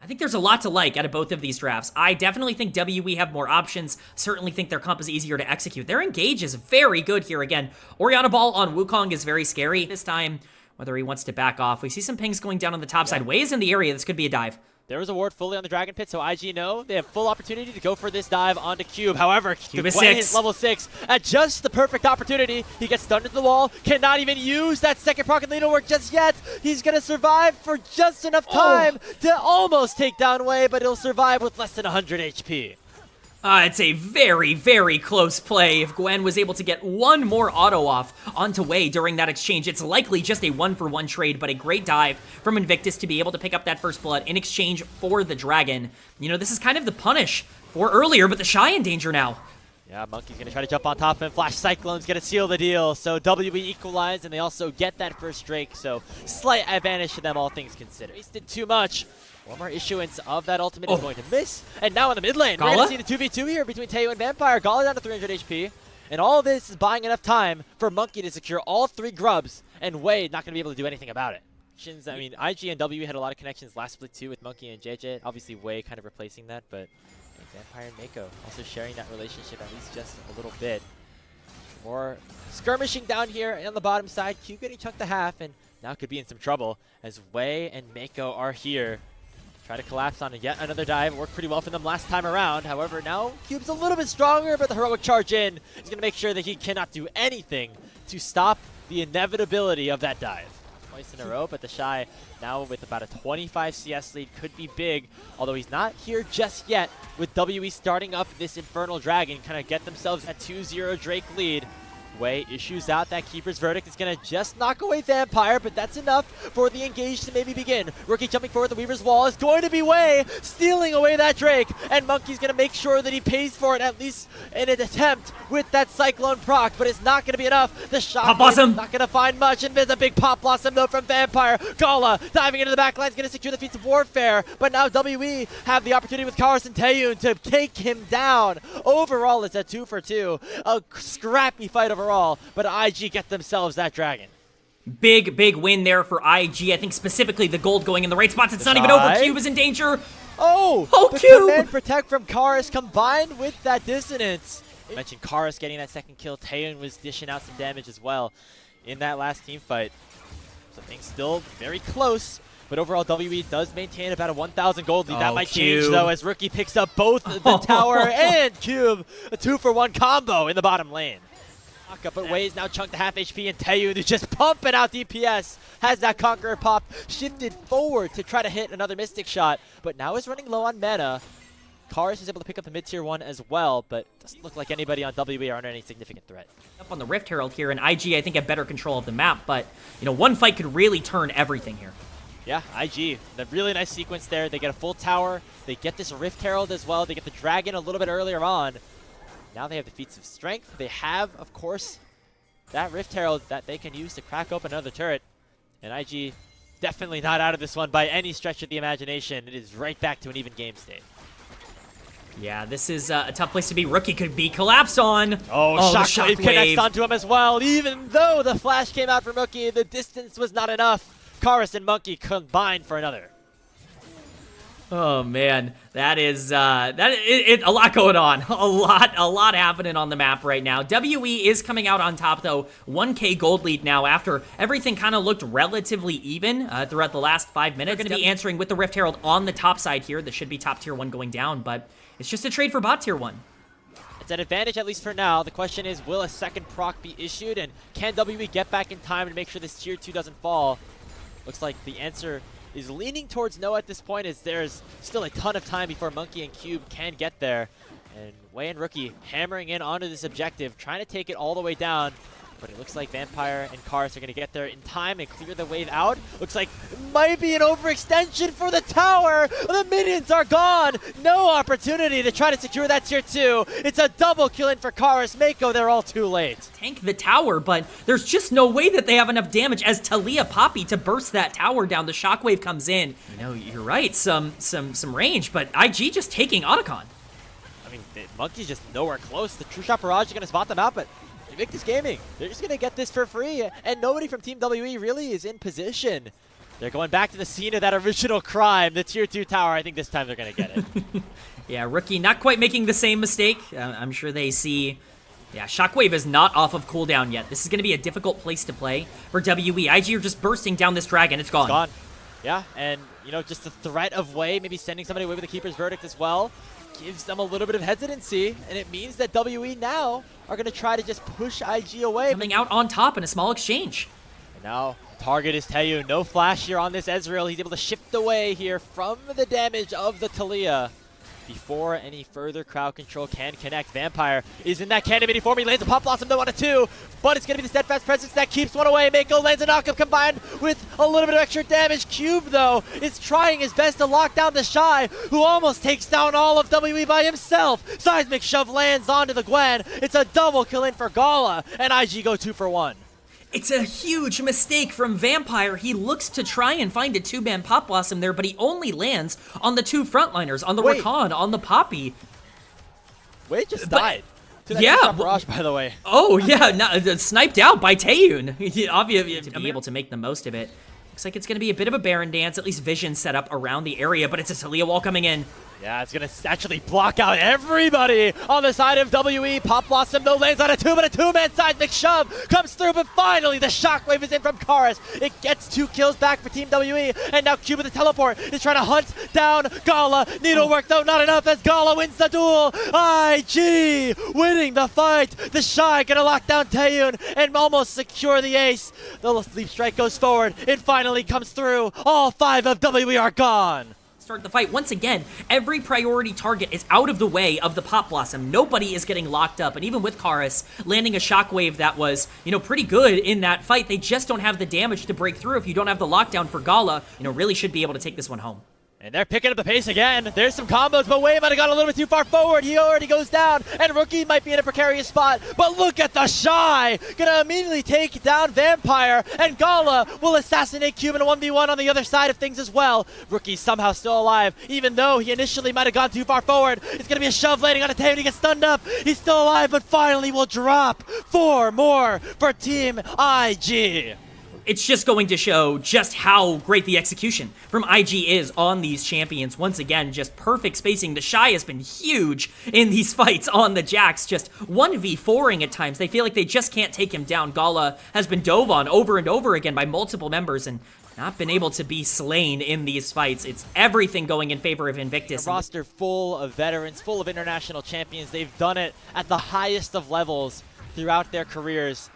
I think there's a lot to like out of both of these drafts. I definitely think WE have more options. Certainly think their comp is easier to execute. Their engage is very good here again. Orianna Ball on Wukong is very scary. This time, whether he wants to back off. We see some pings going down on the top side. Wei is in the area. This could be a dive. There was a ward fully on the Dragon Pit, so IG know they have full opportunity to go for this dive onto Cube. However, Cube is Gwen 6. is level 6 at just the perfect opportunity. He gets stunned into the wall, cannot even use that second proc lead work just yet. He's going to survive for just enough time to almost take down Wei, but he'll survive with less than 100 HP. It's a very, very close play. If Gwen was able to get one more auto off onto Wei during that exchange, it's likely just a 1-for-1 trade, but a great dive from Invictus to be able to pick up that first blood in exchange for the dragon. You know, this is kind of the punish for earlier, but TheShy in danger now. Yeah, Monkey's going to try to jump on top of him. Flash Cyclone's going to seal the deal. So WE equalize, and they also get that first Drake. So slight advantage to them, all things considered. Wasted too much. One more issuance of that ultimate is going to miss. And now in the mid lane, we're going to see the 2v2 here between Taeyu and Vampire. Gala down to 300 HP. And all of this is buying enough time for Monkey to secure all 3 grubs. And Wei not going to be able to do anything about it. I mean, IG and W had a lot of connections last split too with Monkey and JJ. Obviously, Wei kind of replacing that, but Vampire and Mako also sharing that relationship at least just a little bit. More skirmishing down here on the bottom side. Cube getting chunked to half, and now could be in some trouble as Wei and Mako are here. Try to collapse on yet another dive. Worked pretty well for them last time around. However, now Cube's a little bit stronger, but the heroic charge in is going to make sure that he cannot do anything to stop the inevitability of that dive. Twice in a row, but TheShy now with about a 25 CS lead could be big, although he's not here just yet with WE starting up this Infernal Dragon, kind of get themselves a 2-0 Drake lead. Wei issues out that Keeper's Verdict. Is going to just knock away Vampire, but that's enough for the engage to maybe begin. Rookie jumping forward, the Weaver's Wall is going to be Wei, stealing away that Drake, and Monkey's going to make sure that he pays for it, at least in an attempt with that Cyclone proc, but it's not going to be enough. The shot is not going to find much, and there's a big Pop Blossom though from Vampire. Gala diving into the back line is going to secure the Feats of Warfare, but now WE have the opportunity with Karis and Taeyu to take him down. Overall, it's a 2-for-2, a scrappy fight overall. But IG get themselves that dragon. Big win there for IG. I think specifically the gold going in the right spots. It's not even over. Cube is in danger. The Cube! Command Protect from Karis combined with that dissonance. I mentioned Karis getting that second kill. Taeyeon was dishing out some damage as well in that last team fight. So things still very close. But overall, WE does maintain about a 1,000 gold lead. That might change, though, as Rookie picks up both the tower and Cube. A 2-for-1 combo in the bottom lane. But Wei's now chunked to half HP, and Taeyu is just pumping out DPS. Has that Conqueror pop shifted forward to try to hit another Mystic shot, but now is running low on mana. Karis is able to pick up the mid-tier 1 as well, but doesn't look like anybody on WE are under any significant threat. Up on the Rift Herald here, and IG, I think, have better control of the map, but, you know, one fight could really turn everything here. Yeah, IG, the really nice sequence there. They get a full tower, they get this Rift Herald as well, they get the Dragon a little bit earlier on. Now they have the Feats of Strength. They have, of course, that Rift Herald that they can use to crack open another turret. And IG definitely not out of this one by any stretch of the imagination. It is right back to an even game state. Yeah, this is a tough place to be. Rookie could be collapsed on. Shockwave connects onto him as well. Even though the flash came out from Rookie, the distance was not enough. Karis and Monkey combined for another. Oh man, that is a lot going on. A lot happening on the map right now. WE is coming out on top though. 1K gold lead now after everything kind of looked relatively even throughout the last 5 minutes. They're going to be answering with the Rift Herald on the top side here. This should be top tier 1 going down, but it's just a trade for bot tier 1. It's an advantage at least for now. The question is, will a second proc be issued, and can WE get back in time to make sure this tier 2 doesn't fall? Looks like the answer is leaning towards no at this point, as there's still a ton of time before Monkey and Cube can get there. And Wei and Rookie hammering in onto this objective, trying to take it all the way down. But it looks like Vampire and Karis are going to get there in time and clear the wave out. Looks like might be an overextension for the tower. The minions are gone. No opportunity to try to secure that tier 2. It's a double kill in for Karis. Mako, they're all too late. Tank the tower, but there's just no way that they have enough damage as Talia Poppy to burst that tower down. The shockwave comes in. You know, you're right, some range, but IG just taking Otacon. I mean, Monkey's just nowhere close. The True Shot Barrage is going to spot them out, but Invictus Gaming, they're just going to get this for free, and nobody from Team WE really is in position They're going back to the scene of that original crime, the tier 2 tower. I think this time they're going to get it. Yeah, Rookie not quite making the same mistake. I'm sure they see... Yeah, Shockwave is not off of cooldown yet. This is going to be a difficult place to play for WE. IG are just bursting down this dragon. It's gone. It's gone. Yeah, and, you know, just the threat of Way, maybe sending somebody away with the Keeper's Verdict as well, gives them a little bit of hesitancy, and it means that WE now are going to try to just push IG away. Coming out on top in a small exchange. And now, target is Taeyoon. No flash here on this Ezreal. He's able to shift away here from the damage of the Talia. Before any further crowd control can connect, Vampire is in that cannon mini form. He lands a Pop Blossom though on a 2, but it's going to be the Steadfast Presence that keeps one away. Mako lands a knockup combined with a little bit of extra damage. Cube, though, is trying his best to lock down TheShy, who almost takes down all of WE by himself. Seismic Shove lands onto the Gwen. It's a double kill in for Gala, and IG go 2 for 1. It's a huge mistake from Vampire. He looks to try and find a 2-man Pop Blossom there, but he only lands on the 2 frontliners, on the Rakan, on the Poppy. Wade just died. To that yeah. Barrage, by the way. Oh, yeah, sniped out by Taeyoon. Obviously, to be able to make the most of it. Looks like it's going to be a bit of a Baron dance, at least vision set up around the area, but it's a Talia wall coming in. Yeah, it's going to actually block out everybody on the side of WE. Pop Blossom, though, lands on a 2, but a 2-man seismic shove comes through, but finally the Shockwave is in from Karis. It gets 2 kills back for Team WE, and now Cube with the teleport is trying to hunt down Gala. Needlework, though, not enough as Gala wins the duel. IG winning the fight. TheShy going to lock down Taeyoon and almost secure the ace. The Leap Strike goes forward. It finally comes through. All 5 of WE are gone. Start the fight. Once again, every priority target is out of the way of the Pop Blossom. Nobody is getting locked up, and even with Karis landing a Shockwave that was, you know, pretty good in that fight, they just don't have the damage to break through. If you don't have the lockdown for Gala, you know, really should be able to take this one home. And they're picking up the pace again. There's some combos, but Way might have gone a little bit too far forward. He already goes down, and Rookie might be in a precarious spot. But look at TheShy. Gonna immediately take down Vampire, and Gala will assassinate Cube in a 1v1 on the other side of things as well. Rookie's somehow still alive, even though he initially might have gone too far forward. It's gonna be a shove landing on a Taeyoon. He gets stunned up. He's still alive, but finally will drop 4 more for Team IG. It's just going to show just how great the execution from IG is on these champions. Once again, just perfect spacing. TheShy has been huge in these fights on the Jax, just 1v4ing at times. They feel like they just can't take him down. Gala has been dove on over and over again by multiple members and not been able to be slain in these fights. It's everything going in favor of Invictus. A roster full of veterans, full of international champions. They've done it at the highest of levels throughout their careers.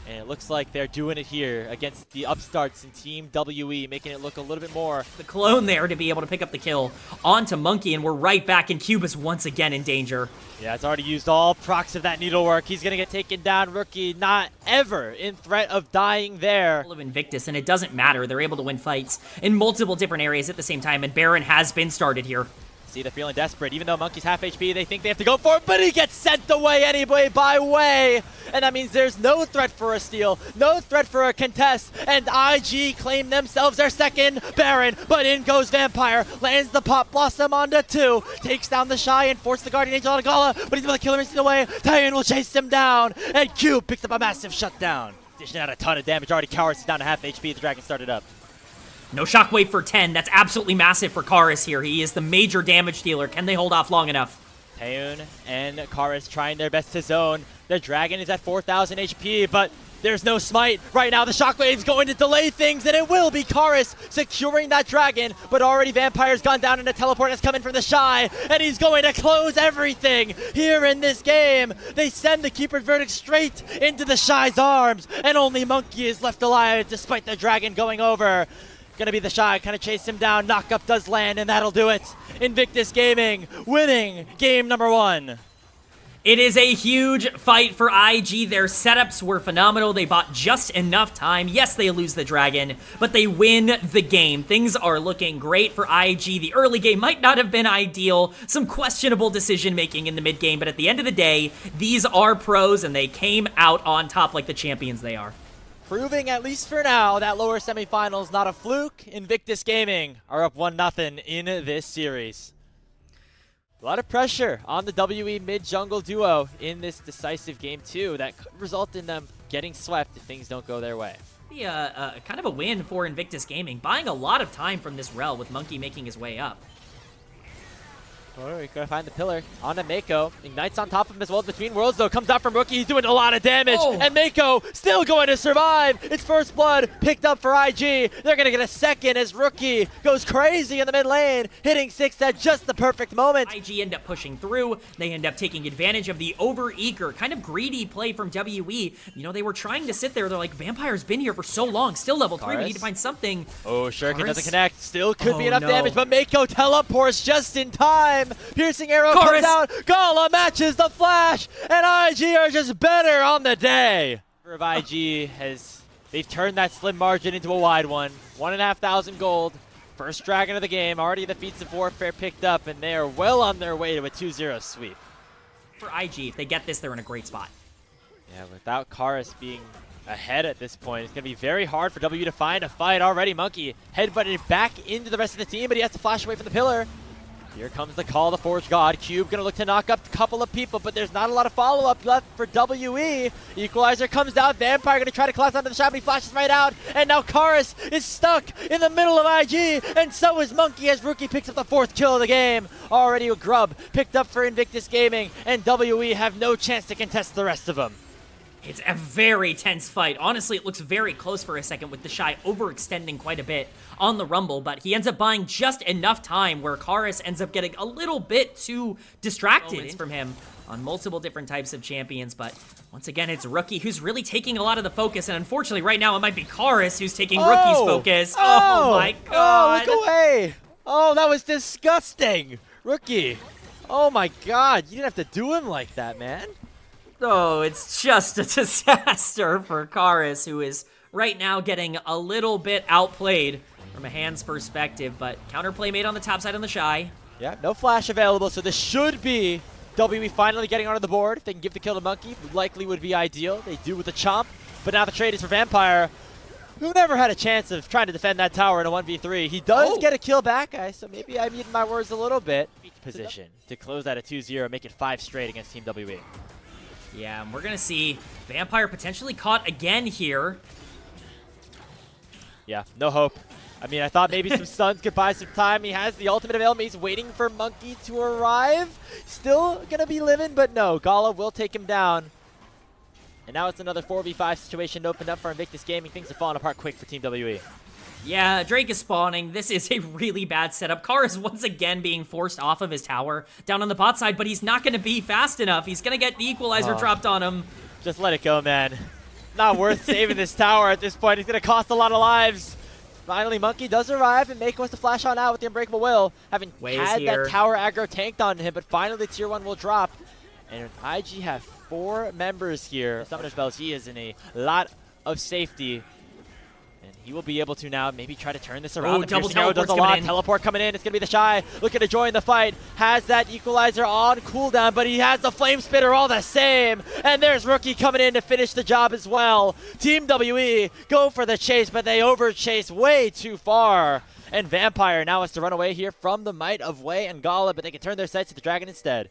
And it looks like they're doing it here against the upstarts in Team WE, making it look a little bit more. The clone there to be able to pick up the kill onto Monkey, and we're right back, and Cube is once again in danger. Yeah, it's already used all procs of that needlework. He's going to get taken down. Rookie not ever in threat of dying there. Of Invictus, and it doesn't matter. They're able to win fights in multiple different areas at the same time, and Baron has been started here. See, they're feeling desperate. Even though Monkey's half HP, they think they have to go for it, but he gets sent away anyway by Way. And that means there's no threat for a steal, no threat for a contest, and IG claim themselves their second Baron, but in goes Vampire, lands the Pop Blossom onto 2, takes down TheShy and forces the Guardian Angel on Gala, but he's able to kill him instantly away. Taeyoon will chase him down, and Cube picks up a massive shutdown. Dishing out a ton of damage, already Karis is down to half HP, the Dragon started up. No Shockwave for 10. That's absolutely massive for Karis here. He is the major damage dealer. Can they hold off long enough? Taeyoon and Karis trying their best to zone. The Dragon is at 4,000 HP, but there's no smite. Right now, the Shockwave's going to delay things, and it will be Karis securing that Dragon, but already Vampire's gone down and a teleport has come in from TheShy, and he's going to close everything here in this game. They send the Keeper's Verdict straight into TheShy's arms, and only Monkey is left alive despite the Dragon going over. Gonna be TheShy, kind of chase him down. Knockup does land, and that'll do it. Invictus Gaming winning game number 1. It is a huge fight for IG. Their setups were phenomenal. They bought just enough time. Yes, they lose the Dragon, but they win the game. Things are looking great for IG. The early game might not have been ideal. Some questionable decision-making in the mid-game, but at the end of the day, these are pros, and they came out on top like the champions they are. Proving, at least for now, that lower semifinals not a fluke. Invictus Gaming are up 1-0 in this series. A lot of pressure on the WE mid-jungle duo in this decisive game 2 that could result in them getting swept if things don't go their way. Be a kind of a win for Invictus Gaming, buying a lot of time from this rel with Monkey making his way up. Oh, we gotta find the pillar. On to Mako. Ignites on top of him as well. Between worlds, though, comes out from Rookie. He's doing a lot of damage. Oh. And Mako still going to survive. It's first blood picked up for IG. They're gonna get a second as Rookie goes crazy in the mid lane, hitting 6 at just the perfect moment. IG end up pushing through. They end up taking advantage of the over-eager, kind of greedy play from WE. You know, they were trying to sit there. They're like, Vampire's been here for so long. Still level 3. We need to find something. Oh, Shuriken Chorus? doesn't connect. Still could be enough no. damage, but Mako teleports just in time. Piercing arrow Chorus! comes out. Gala matches the flash, and IG are just better on the day. Of IG they've turned that slim margin into a wide one. 1,500 gold. First dragon of the game. Already the feats of warfare picked up, and they are well on their way to a 2-0 sweep. For IG, if they get this, they're in a great spot. Yeah, without Karis being ahead at this point, it's going to be very hard for W to find a fight. Already Monkey headbutted back into the rest of the team, but he has to flash away from the pillar. Here comes the call of the Forge God. Cube going to look to knock up a couple of people, but there's not a lot of follow-up left for WE. Equalizer comes down. Vampire going to try to collapse onto the shot, but he flashes right out. And now Karis is stuck in the middle of IG, and so is Monkey as Rookie picks up the 4th kill of the game. Already a grub picked up for Invictus Gaming, and WE have no chance to contest the rest of them. It's a very tense fight. Honestly, it looks very close for a second with TheShy overextending quite a bit on the Rumble, but he ends up buying just enough time where Karis ends up getting a little bit too distracted from him on multiple different types of champions. But once again, it's Rookie who's really taking a lot of the focus, and unfortunately right now it might be Karis who's taking Rookie's focus. Oh my god. Oh, look away. Oh, that was disgusting. Rookie. Oh my god, you didn't have to do him like that, man. Oh, it's just a disaster for Karis, who is right now getting a little bit outplayed from a hand's perspective, but counterplay made on the top side on TheShy. Yeah, no flash available, so this should be WE finally getting onto the board. If they can give the kill to Monkey, likely would be ideal. They do with the Chomp, but now the trade is for Vampire, who never had a chance of trying to defend that tower in a 1v3. He does get a kill back, guys, so maybe I'm eating my words a little bit. Position to close that at 2-0, make it 5 straight against Team WE. Yeah, and we're going to see Vampire potentially caught again here. Yeah, no hope. I mean, I thought maybe some stuns could buy some time. He has the ultimate available. He's waiting for Monkey to arrive. Still going to be living, but no. Gala will take him down. And now it's another 4v5 situation opened up for Invictus Gaming. Things are falling apart quick for Team WE. Yeah, Drake is spawning. This is a really bad setup. Carr is once again being forced off of his tower down on the bot side, but he's not going to be fast enough. He's going to get the equalizer dropped on him. Just let it go, man. Not worth saving this tower at this point. It's going to cost a lot of lives. Finally, Monkey does arrive, and Mako wants to flash on out with the Unbreakable Will, having had that tower aggro tanked on him, but finally the tier 1 will drop. And IG have 4 members here. Summoner's Bells, he is in a lot of safety. And he will be able to now maybe try to turn this around. Oh, double teleport's coming in. Teleport coming in. It's going to be TheShy looking to join the fight. Has that equalizer on cooldown, but he has the flame spitter all the same. And there's Rookie coming in to finish the job as well. Team WE go for the chase, but they overchase way too far. And Vampire now has to run away here from the might of Wei and Gala, but they can turn their sights to the Dragon instead.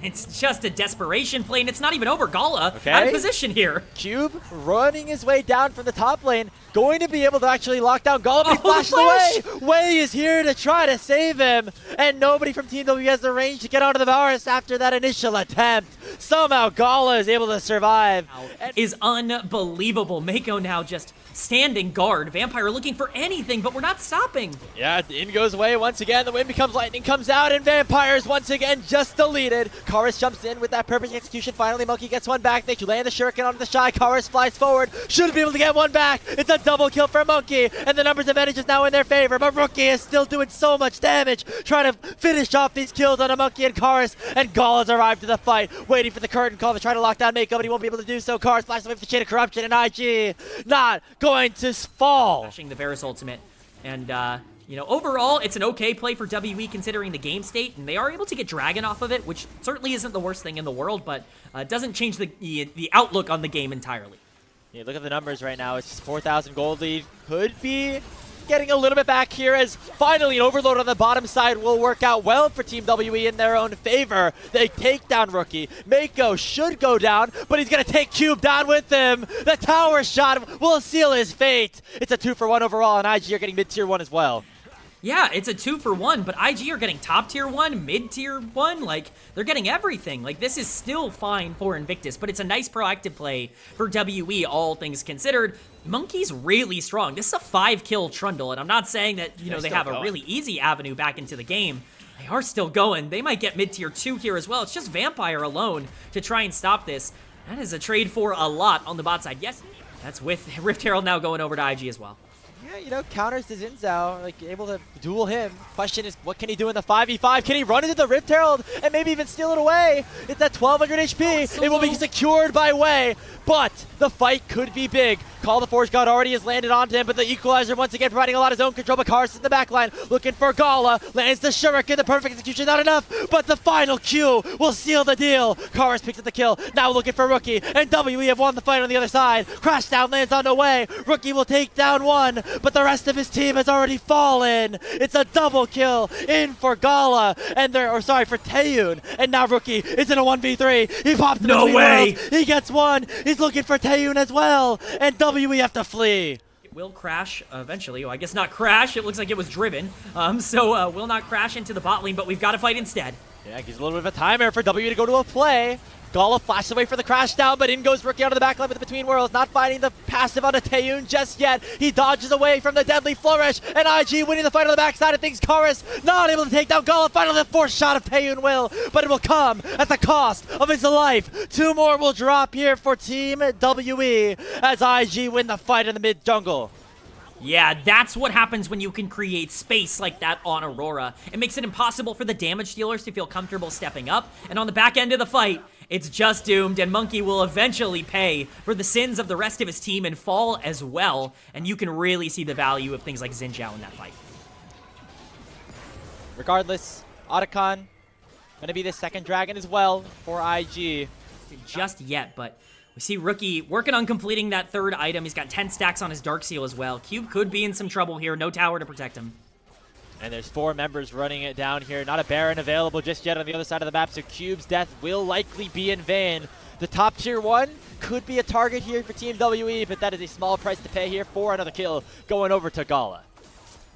It's just a desperation play, and it's not even over. Gala out of position here. Cube running his way down from the top lane, going to be able to actually lock down Gala, but he flashes away. Wei is here to try to save him, and nobody from Team W has the range to get onto the Varus after that initial attempt. Somehow Gala is able to survive. Is unbelievable. Mako now just standing guard. Vampire looking for anything, but we're not stopping. Yeah, the in goes away once again. The wind becomes lightning, comes out, and Vampire's once again just deleted. Karis jumps in with that perfect execution. Finally, Monkey gets one back. They land the shuriken onto TheShy. Karis flies forward. Should be able to get one back. It's a double kill for Monkey, and the numbers advantage is now in their favor. But Rookie is still doing so much damage, trying to finish off these kills on a Monkey and Karis. And Gala's arrived to the fight, waiting for the curtain call to try to lock down Mako, but he won't be able to do so. Karis flashes away with the chain of corruption, and IG not going to fall. Flashing the Varus ultimate, and you know, overall, it's an okay play for WE considering the game state, and they are able to get Dragon off of it, which certainly isn't the worst thing in the world, but doesn't change the outlook on the game entirely. Yeah, look at the numbers right now. It's just 4,000 gold lead. Could be getting a little bit back here as finally an overload on the bottom side will work out well for Team WE in their own favor. They take down Rookie. Mako should go down, but he's going to take Cube down with him. The tower shot will seal his fate. It's a 2-for-1 overall, and IG are getting mid-tier 1 as well. Yeah, it's a 2-for-1, but IG are getting top tier 1, mid tier 1, like, they're getting everything. Like, this is still fine for Invictus, but it's a nice proactive play for WE, all things considered. Monkey's really strong. This is a 5-kill Trundle, and I'm not saying that, you know, they have a really easy avenue back into the game. They are still going. They might get mid tier 2 here as well. It's just Vampire alone to try and stop this. That is a trade for a lot on the bot side. Yes, that's with Rift Herald now going over to IG as well. Yeah, you know, counters to Xin Zhao, like, able to duel him. Question is, what can he do in the 5v5? Can he run into the Rift Herald and maybe even steal it away? It's at 1200 HP. It will be secured by Wei, but the fight could be big. Call the Forge God already has landed onto him, but the Equalizer once again providing a lot of zone control. But Karis in the backline looking for Gala. Lands the Shuriken, the perfect execution, not enough, but the final Q will seal the deal. Karis picks up the kill, now looking for Rookie, and WE have won the fight on the other side. Crashdown lands on the way. Rookie will take down one, but the rest of his team has already fallen. It's a double kill in for Gala, and for Taeyun, and now Rookie is in a 1v3. He pops No way! Worlds. He gets one. He's looking for Taeyun as well, and WE have to flee. It will crash eventually. Well, I guess not crash. It looks like it was driven. So will not crash into the bot lane, but we've got to fight instead. Yeah, gives a little bit of a timer for WE to go to a play. Gala flashes away for the crash down, but in goes Rookie out of the backline with the Between Worlds, not finding the passive on a Taeyun just yet. He dodges away from the deadly flourish, and IG winning the fight on the backside of things. Karis not able to take down Gala. Finally, the fourth shot of Taeyun will, but it will come at the cost of his life. 2 more will drop here for Team WE as IG win the fight in the mid jungle. Yeah, that's what happens when you can create space like that on Aurora. It makes it impossible for the damage dealers to feel comfortable stepping up, and on the back end of the fight, it's just doomed, and Monkey will eventually pay for the sins of the rest of his team and fall as well, and you can really see the value of things like Xin Zhao in that fight. Regardless, Otacon gonna be the second dragon as well for IG. Just yet, but we see Rookie working on completing that third item. He's got 10 stacks on his Dark Seal as well. Cube could be in some trouble here. No tower to protect him. And there's 4 members running it down here. Not a Baron available just yet on the other side of the map, so Cube's death will likely be in vain. The top tier 1 could be a target here for Team WE, but that is a small price to pay here for another kill going over to Gala.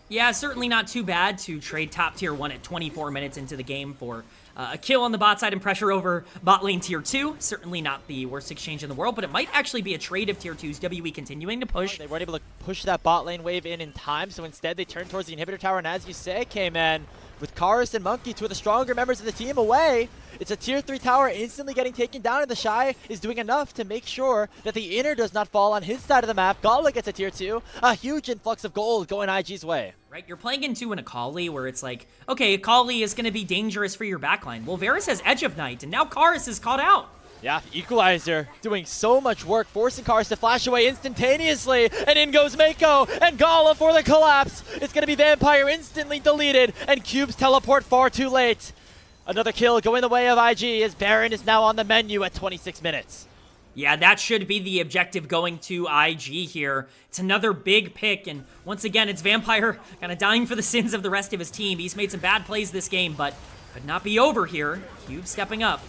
Yeah, certainly not too bad to trade top tier 1 at 24 minutes into the game for a kill on the bot side and pressure over bot lane tier 2. Certainly not the worst exchange in the world, but it might actually be a trade of tier 2s. WE continuing to push. They weren't able to push that bot lane wave in time, so instead they turn towards the inhibitor tower, and as you say, K-Man, with Karis and Monkey, 2 of the stronger members of the team away, it's a tier 3 tower instantly getting taken down, and TheShy is doing enough to make sure that the inner does not fall on his side of the map. Gala gets a tier 2, a huge influx of gold going IG's way. Right, you're playing into an Akali where it's like, okay, Akali is going to be dangerous for your backline. Well, Varus has Edge of Night, and now Karis is caught out. Yeah, Equalizer doing so much work, forcing Karis to flash away instantaneously, and in goes Mako, and Gala for the collapse. It's going to be Vampire instantly deleted, and Cube's teleport far too late. Another kill going the way of IG as Baron is now on the menu at 26 minutes. Yeah, that should be the objective going to IG here. It's another big pick, and once again, it's Vampire kind of dying for the sins of the rest of his team. He's made some bad plays this game, but could not be over here. Cube stepping up.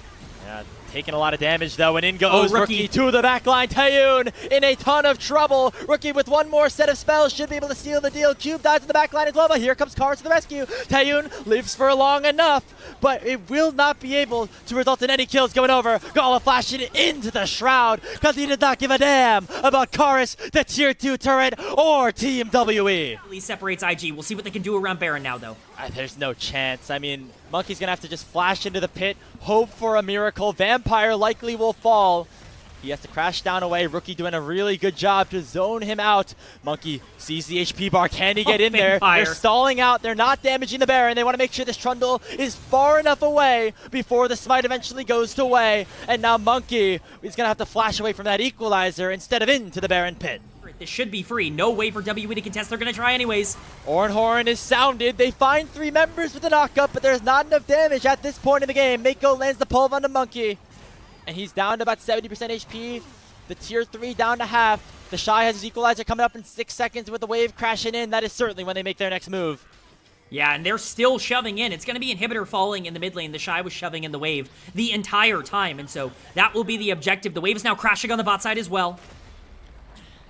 Yeah, taking a lot of damage though, and in goes Rookie. Rookie to the backline. Taeyun in a ton of trouble. Rookie with one more set of spells should be able to seal the deal. Cube dies in the backline as well, but here comes Karis to the rescue. Taeyun lives for long enough, but it will not be able to result in any kills going over. Gala flashing into the Shroud because he did not give a damn about Karis, the tier 2 turret, or Team WE. Really separates IG. We'll see what they can do around Baron now, though. There's no chance. I mean, Monkey's going to have to just flash into the pit, hope for a miracle. Vampire likely will fall. He has to crash down away. Rookie doing a really good job to zone him out. Monkey sees the HP bar. Can he get in there? They're stalling out. They're not damaging the Baron. They want to make sure this Trundle is far enough away before the smite eventually goes to Wei. And now Monkey is going to have to flash away from that Equalizer instead of into the Baron pit. This should be free. No way for WE to contest. They're going to try anyways. Horn is sounded. They find 3 members with a knockup, but there's not enough damage at this point in the game. Mako lands the pulve on the Monkey, and he's down to about 70% HP. The tier 3 down to half. TheShy has his equalizer coming up in 6 seconds with the wave crashing in. That is certainly when they make their next move. Yeah, and they're still shoving in. It's going to be inhibitor falling in the mid lane. TheShy was shoving in the wave the entire time, and so that will be the objective. The wave is now crashing on the bot side as well.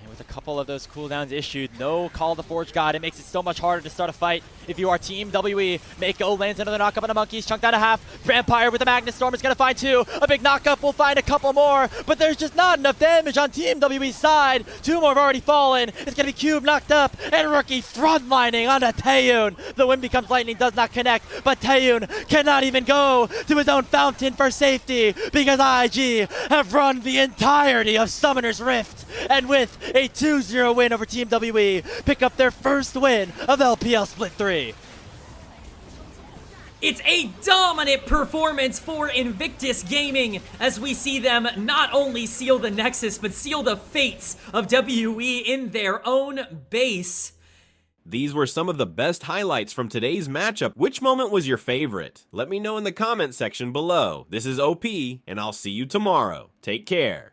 And with a couple of those cooldowns issued, no Call of the Forge God, it makes it so much harder to start a fight if you are Team WE. Mako lands another knockup on the Monkeys, chunked out a half. Vampire with the Magnus Storm is going to find 2. A big knockup will find a couple more, but there's just not enough damage on Team WE's side. 2 more have already fallen. It's going to be Cube knocked up, and Rookie frontlining onto Taeyun. The wind becomes lightning, does not connect, but Taeyun cannot even go to his own fountain for safety because IG have run the entirety of Summoner's Rift, and with a 2-0 win over Team WE, pick up their first win of LPL Split 3. It's a dominant performance for Invictus Gaming as we see them not only seal the Nexus, but seal the fates of WE in their own base. These were some of the best highlights from today's matchup. Which moment was your favorite? Let me know in the comment section below. This is OP, and I'll see you tomorrow. Take care.